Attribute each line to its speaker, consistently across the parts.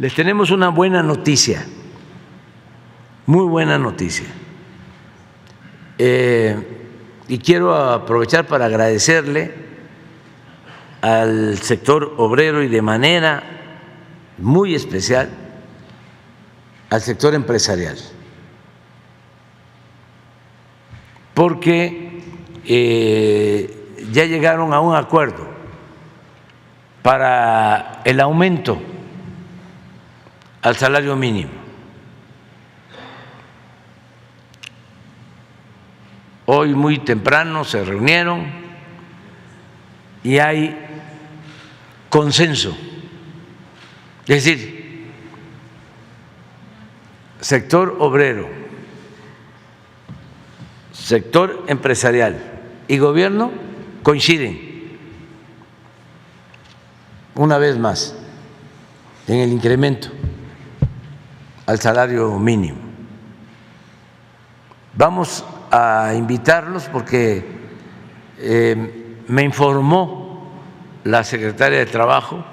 Speaker 1: Les tenemos una buena noticia, muy buena noticia. Y quiero aprovechar para agradecerle al sector obrero y de manera muy especial al sector empresarial, porque ya llegaron a un acuerdo para el aumento al salario mínimo. Hoy muy temprano se reunieron y hay consenso, es decir, sector obrero, sector empresarial y gobierno coinciden una vez más en el incremento al salario mínimo. Vamos a invitarlos porque me informó la secretaria de Trabajo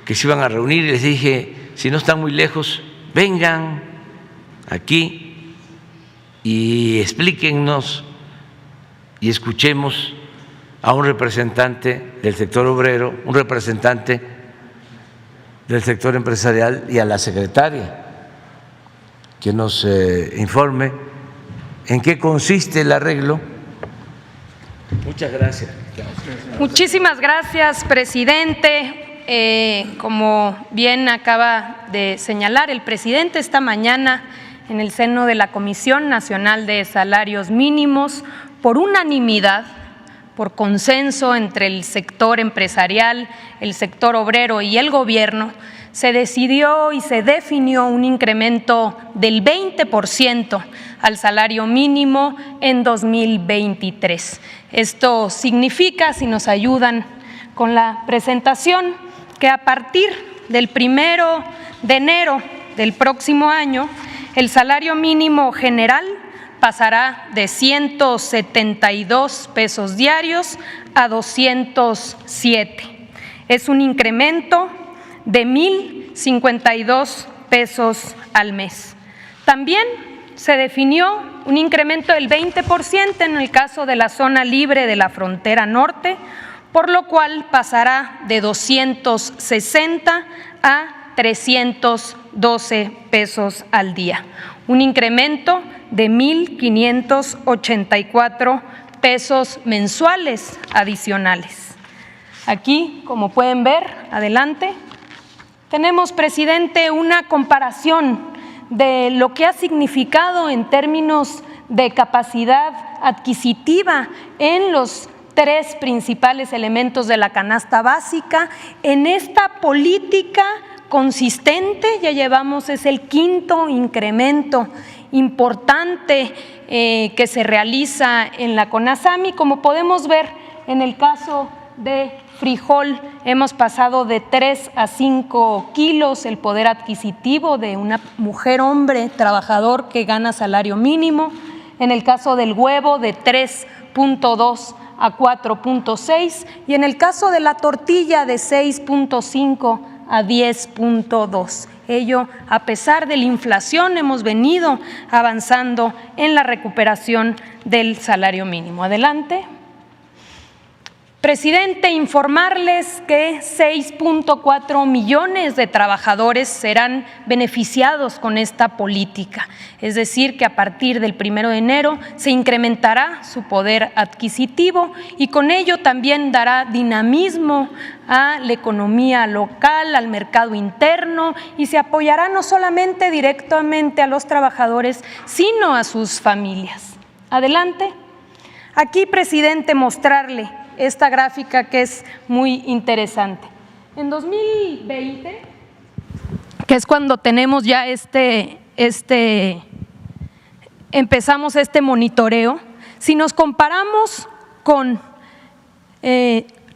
Speaker 1: que se iban a reunir y les dije, si no están muy lejos, vengan aquí y explíquennos y escuchemos a un representante del sector obrero, un representante del sector empresarial y a la secretaria que nos informe en qué consiste el arreglo. Muchas gracias.
Speaker 2: Muchísimas gracias, presidente. Como bien acaba de señalar el presidente, esta mañana en el seno de la Comisión Nacional de Salarios Mínimos, por unanimidad, por consenso entre el sector empresarial, el sector obrero y el gobierno, se decidió y se definió un incremento del 20% al salario mínimo en 2023. Esto significa, si nos ayudan con la presentación, que a partir del 1 de enero del próximo año, el salario mínimo general pasará de 172 pesos diarios a 207. Es un incremento de 1,052 pesos al mes. También se definió un incremento del 20% en el caso de la zona libre de la frontera norte, por lo cual pasará de 260 a 312 pesos al día, un incremento de 1,584 pesos mensuales adicionales. Aquí, como pueden ver, adelante, tenemos, presidente, una comparación de lo que ha significado en términos de capacidad adquisitiva en los tres principales elementos de la canasta básica. En esta política consistente ya llevamos, es el quinto incremento importante que se realiza en la CONASAMI. Como podemos ver, en el caso de frijol hemos pasado de 3 a 5 kilos el poder adquisitivo de una mujer, hombre, trabajador que gana salario mínimo. En el caso del huevo, de 3.2 a 4.6, y en el caso de la tortilla, de 6.5 a 10.2. Ello, a pesar de la inflación, hemos venido avanzando en la recuperación del salario mínimo. Adelante. Presidente, informarles que 6.4 millones de trabajadores serán beneficiados con esta política, es decir, que a partir del 1 de enero se incrementará su poder adquisitivo y con ello también dará dinamismo a la economía local, al mercado interno, y se apoyará no solamente directamente a los trabajadores, sino a sus familias. Adelante. Aquí, presidente, mostrarle esta gráfica que es muy interesante. En 2020, que es cuando tenemos ya empezamos este monitoreo, si nos comparamos con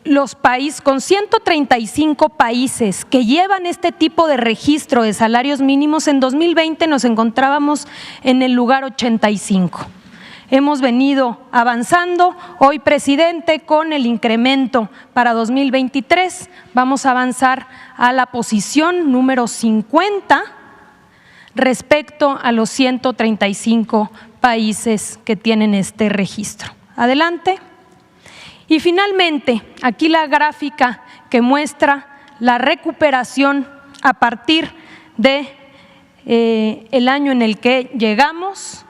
Speaker 2: los países, con 135 países que llevan este tipo de registro de salarios mínimos, en 2020 nos encontrábamos en el lugar 85. hemos venido avanzando. Hoy, presidente, con el incremento para 2023, vamos a avanzar a la posición número 50 respecto a los 135 países que tienen este registro. Adelante. Y finalmente, aquí la gráfica que muestra la recuperación a partir de el año en el que llegamos,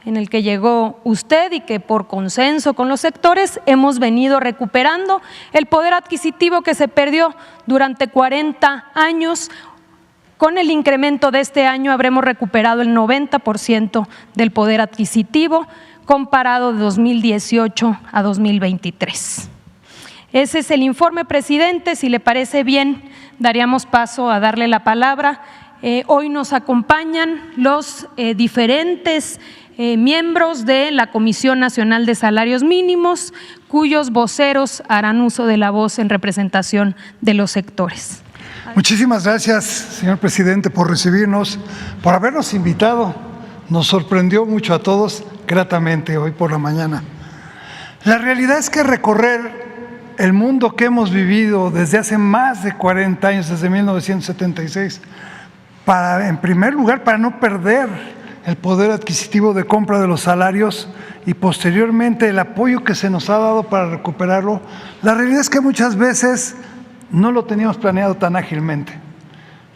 Speaker 2: en el que llegó usted y que por consenso con los sectores hemos venido recuperando el poder adquisitivo que se perdió durante 40 años. Con el incremento de este año habremos recuperado el 90% del poder adquisitivo comparado de 2018 a 2023. Ese es el informe, presidente. Si le parece bien, daríamos paso a darle la palabra. Hoy nos acompañan los diferentes miembros de la Comisión Nacional de Salarios Mínimos, cuyos voceros harán uso de la voz en representación de los sectores.
Speaker 3: Muchísimas gracias, señor presidente, por recibirnos, por habernos invitado. Nos sorprendió mucho a todos gratamente hoy por la mañana. La realidad es que recorrer el mundo que hemos vivido desde hace más de 40 años, desde 1976, en primer lugar, para no perder el poder adquisitivo de compra de los salarios y posteriormente el apoyo que se nos ha dado para recuperarlo, la realidad es que muchas veces no lo teníamos planeado tan ágilmente.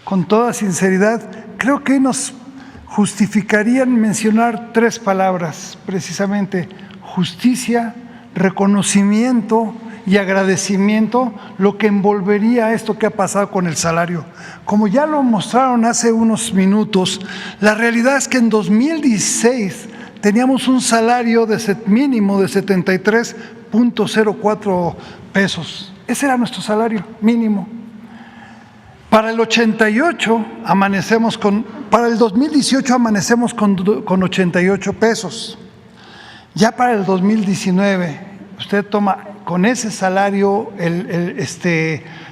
Speaker 3: Con toda sinceridad, creo que nos justificarían mencionar 3 palabras, precisamente: justicia, reconocimiento y agradecimiento, lo que envolvería esto que ha pasado con el salario. Como ya lo mostraron hace unos minutos, la realidad es que en 2016 teníamos un salario mínimo de 73.04 pesos. Ese era nuestro salario mínimo. Para el 2018 amanecemos con 88 pesos. Ya para el 2019, usted toma con ese salario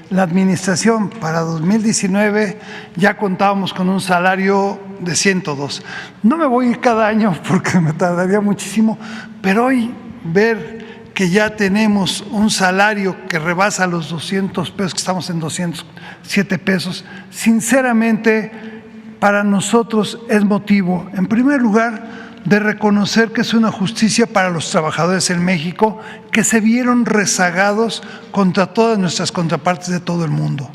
Speaker 3: la administración. Para 2019 ya contábamos con un salario de 102. No me voy a ir cada año porque me tardaría muchísimo, pero hoy ver que ya tenemos un salario que rebasa los 200 pesos, que estamos en 207 pesos, sinceramente para nosotros es motivo, en primer lugar, de reconocer que es una justicia para los trabajadores en México que se vieron rezagados contra todas nuestras contrapartes de todo el mundo.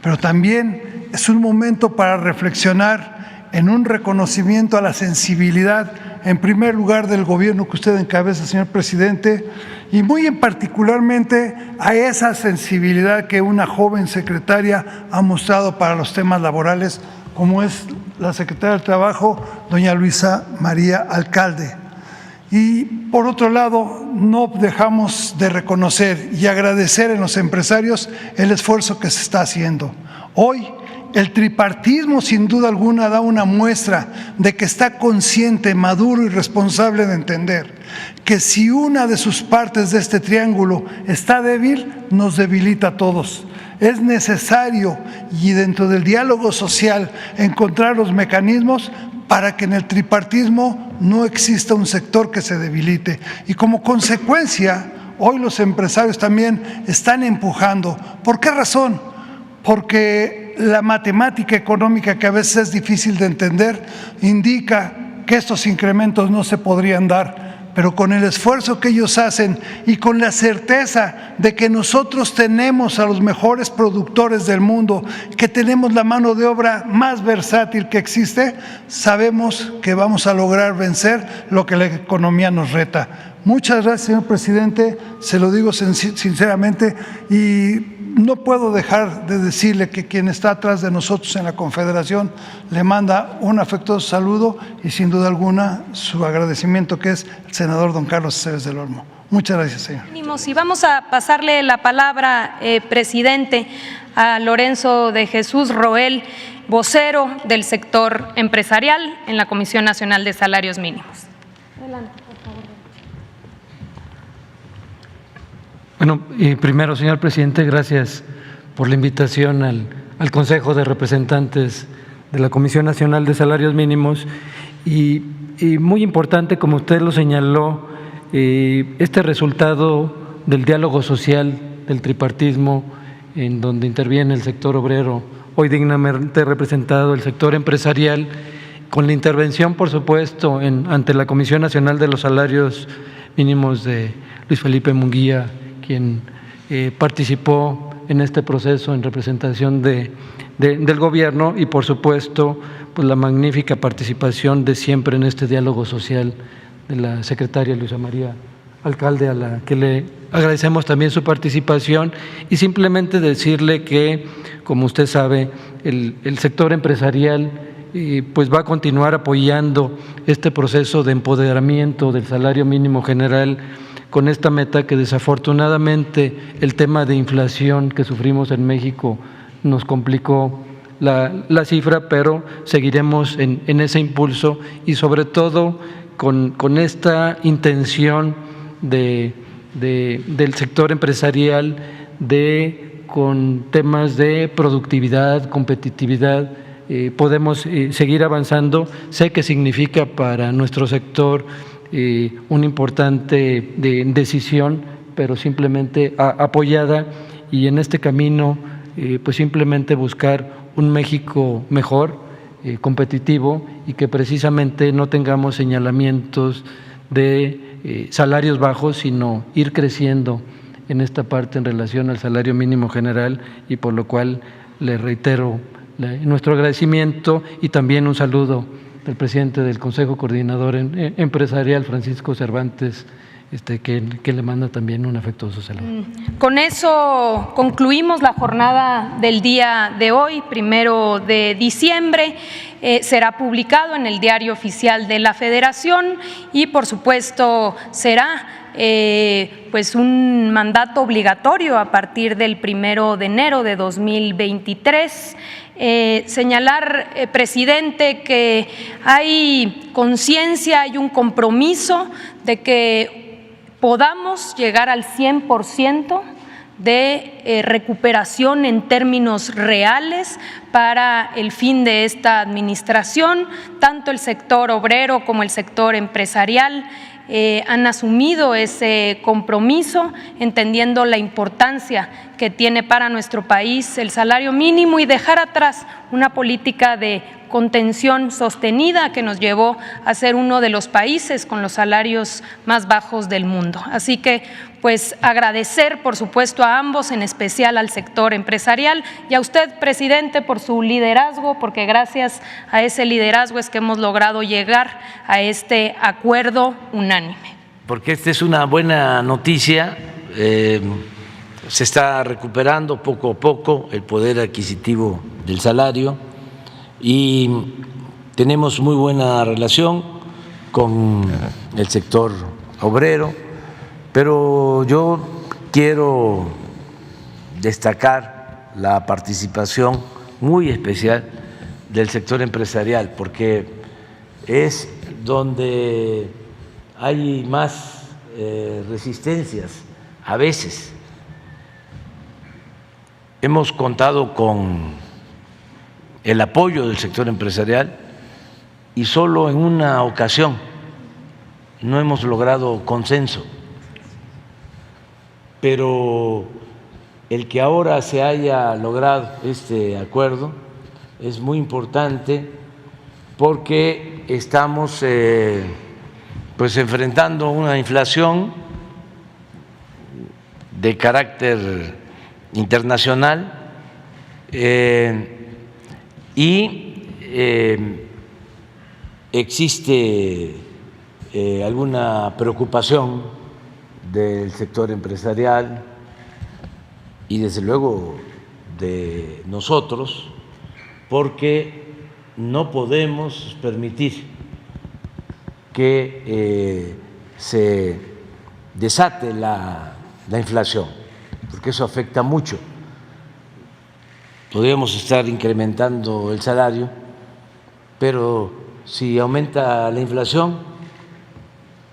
Speaker 3: Pero también es un momento para reflexionar en un reconocimiento a la sensibilidad, en primer lugar, del gobierno que usted encabeza, señor presidente, y muy en particularmente a esa sensibilidad que una joven secretaria ha mostrado para los temas laborales, como es la secretaria del Trabajo, doña Luisa María Alcalde. Y por otro lado, no dejamos de reconocer y agradecer en los empresarios el esfuerzo que se está haciendo. Hoy, el tripartismo sin duda alguna da una muestra de que está consciente, maduro y responsable de entender que si una de sus partes de este triángulo está débil, nos debilita a todos. Es necesario, y dentro del diálogo social, encontrar los mecanismos para que en el tripartismo no exista un sector que se debilite. Y como consecuencia, hoy los empresarios también están empujando. ¿Por qué razón? Porque la matemática económica, que a veces es difícil de entender, indica que estos incrementos no se podrían dar. Pero con el esfuerzo que ellos hacen y con la certeza de que nosotros tenemos a los mejores productores del mundo, que tenemos la mano de obra más versátil que existe, sabemos que vamos a lograr vencer lo que la economía nos reta. Muchas gracias, señor presidente, se lo digo sinceramente, y no puedo dejar de decirle que quien está atrás de nosotros en la Confederación le manda un afectuoso saludo y sin duda alguna su agradecimiento, que es el senador don Carlos Aceves del Olmo. Muchas gracias, señor.
Speaker 2: Y vamos a pasarle la palabra, presidente, a Lorenzo de Jesús Roel, vocero del sector empresarial en la Comisión Nacional de Salarios Mínimos. Adelante, por favor.
Speaker 4: Bueno, primero, señor presidente, gracias por la invitación al Consejo de Representantes de la Comisión Nacional de Salarios Mínimos y muy importante, como usted lo señaló, este resultado del diálogo social, del tripartismo, en donde interviene el sector obrero, hoy dignamente representado el sector empresarial, con la intervención, por supuesto, ante la Comisión Nacional de los Salarios Mínimos de Luis Felipe Munguía, quien participó en este proceso en representación del gobierno, y por supuesto pues la magnífica participación de siempre en este diálogo social de la secretaria Luisa María Alcalde, a la que le agradecemos también su participación, y simplemente decirle que, como usted sabe, el sector empresarial pues va a continuar apoyando este proceso de empoderamiento del salario mínimo general, con esta meta que desafortunadamente el tema de inflación que sufrimos en México nos complicó la cifra, pero seguiremos en ese impulso, y sobre todo con esta intención del sector empresarial con temas de productividad, competitividad, podemos seguir avanzando. Sé que significa para nuestro sector una importante decisión, pero simplemente apoyada, y en este camino pues simplemente buscar un México mejor, competitivo, y que precisamente no tengamos señalamientos de salarios bajos, sino ir creciendo en esta parte en relación al salario mínimo general, y por lo cual le reitero nuestro agradecimiento, y también un saludo del presidente del Consejo Coordinador Empresarial, Francisco Cervantes, que le manda también un afectuoso saludo.
Speaker 2: Con eso concluimos la jornada del día de hoy, 1 de diciembre. Será publicado en el Diario Oficial de la Federación, y por supuesto será pues un mandato obligatorio a partir del 1 de enero de 2023. Señalar, presidente, que hay conciencia, hay un compromiso de que podamos llegar al 100% de recuperación en términos reales para el fin de esta administración. Tanto el sector obrero como el sector empresarial han asumido ese compromiso, entendiendo la importancia que tiene para nuestro país el salario mínimo, y dejar atrás una política de contención sostenida que nos llevó a ser uno de los países con los salarios más bajos del mundo. Así que pues agradecer por supuesto a ambos, en especial al sector empresarial, y a usted, presidente, por su liderazgo, porque gracias a ese liderazgo es que hemos logrado llegar a este acuerdo unánime.
Speaker 1: Porque esta es una buena noticia, se está recuperando poco a poco el poder adquisitivo del salario, y tenemos muy buena relación con el sector obrero, pero yo quiero destacar la participación muy especial del sector empresarial, porque es donde hay más resistencias a veces. Hemos contado con el apoyo del sector empresarial, y solo en una ocasión no hemos logrado consenso, pero el que ahora se haya logrado este acuerdo es muy importante, porque estamos pues enfrentando una inflación de carácter internacional, y existe alguna preocupación del sector empresarial y desde luego de nosotros, porque no podemos permitir que se desate la inflación, porque eso afecta mucho. Podríamos estar incrementando el salario, pero si aumenta la inflación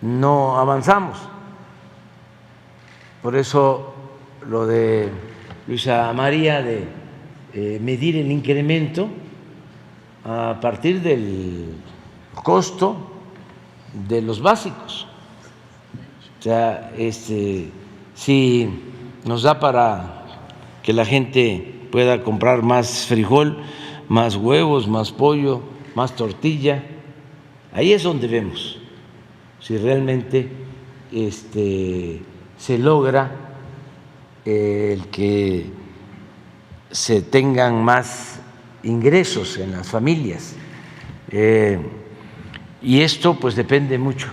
Speaker 1: no avanzamos. Por eso lo de Luisa María de medir el incremento a partir del costo de los básicos. O sea, si nos da para que la gente pueda comprar más frijol, más huevos, más pollo, más tortilla, ahí es donde vemos si realmente se logra el que se tengan más ingresos en las familias. Y esto pues depende mucho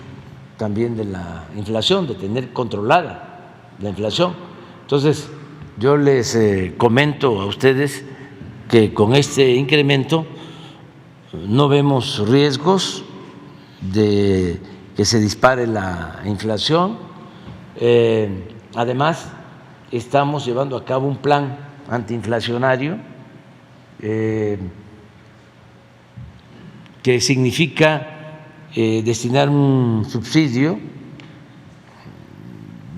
Speaker 1: también de la inflación, de tener controlada la inflación. Entonces, yo les comento a ustedes que con este incremento no vemos riesgos de que se dispare la inflación. Además, estamos llevando a cabo un plan antiinflacionario que significa destinar un subsidio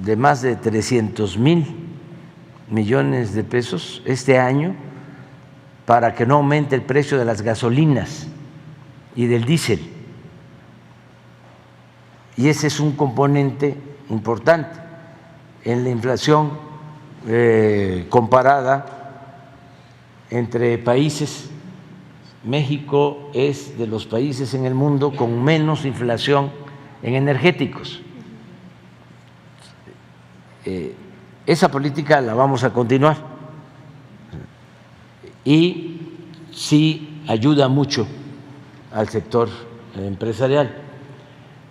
Speaker 1: de más de 300,000 millones de pesos este año para que no aumente el precio de las gasolinas y del diésel. Y ese es un componente importante en la inflación comparada entre países. México es de los países en el mundo con menos inflación en energéticos. Esa política la vamos a continuar y sí ayuda mucho al sector empresarial.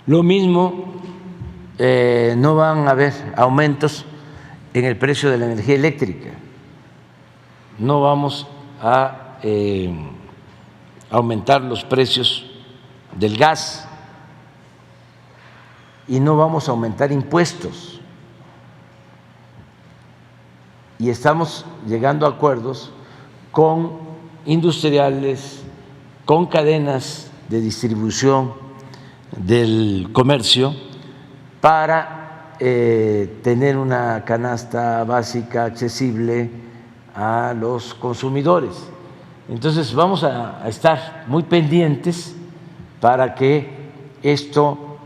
Speaker 1: Lo mismo, no van a haber aumentos en el precio de la energía eléctrica, no vamos a aumentar los precios del gas y no vamos a aumentar impuestos. Y estamos llegando a acuerdos con industriales, con cadenas de distribución del comercio para tener una canasta básica accesible a los consumidores. Entonces vamos a estar muy pendientes para que esto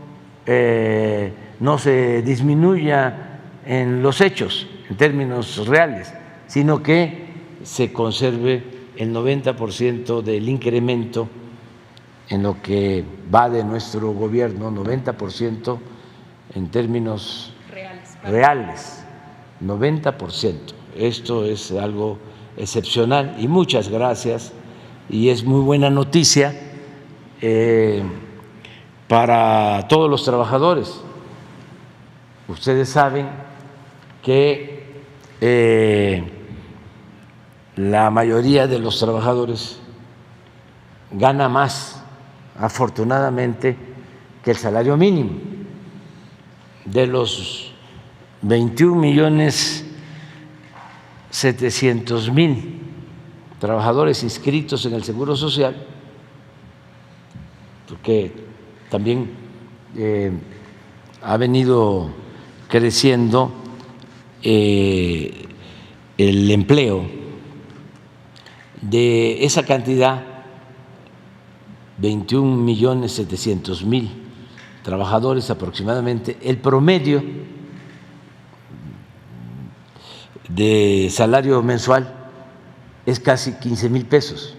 Speaker 1: no se disminuya en los hechos, en términos reales, sino que se conserve el 90% del incremento en lo que va de nuestro gobierno, 90% en términos reales, 90%. Esto es algo excepcional y muchas gracias, y es muy buena noticia para todos los trabajadores. Ustedes saben que la mayoría de los trabajadores gana más, afortunadamente, que el salario mínimo. De los 21,700,000 trabajadores inscritos en el Seguro Social, porque también ha venido creciendo el empleo, de esa cantidad, 21,700,000 trabajadores aproximadamente, el promedio de salario mensual es casi 15,000 pesos,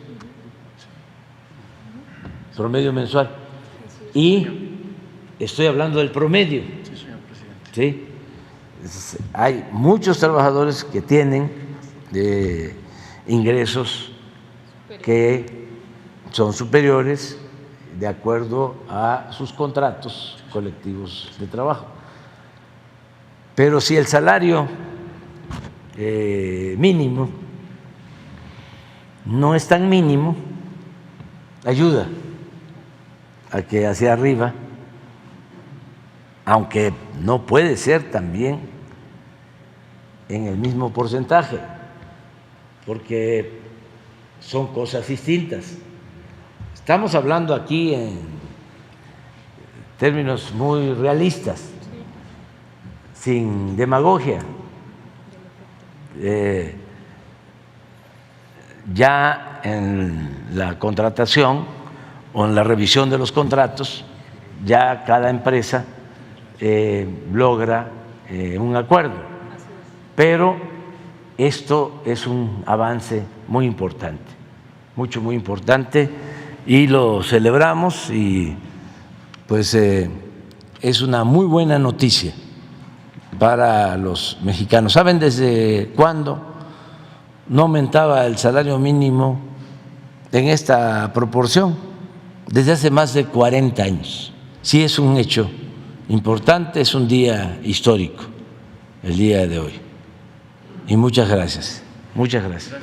Speaker 1: promedio mensual. Y estoy hablando del promedio. ¿Sí? Hay muchos trabajadores que tienen ingresos que son superiores de acuerdo a sus contratos colectivos de trabajo. Pero si el salario mínimo no es tan mínimo, ayuda a que hacia arriba, aunque no puede ser también en el mismo porcentaje, porque son cosas distintas. Estamos hablando aquí en términos muy realistas, sin demagogia. Ya en la contratación o en la revisión de los contratos, ya cada empresa logra un acuerdo. Pero esto es un avance muy importante, muy importante, y lo celebramos, y pues es una muy buena noticia para los mexicanos. ¿Saben desde cuándo no aumentaba el salario mínimo en esta proporción? Desde hace más de 40 años. Sí, es un hecho importante, es un día histórico el día de hoy. Y muchas gracias. Muchas gracias.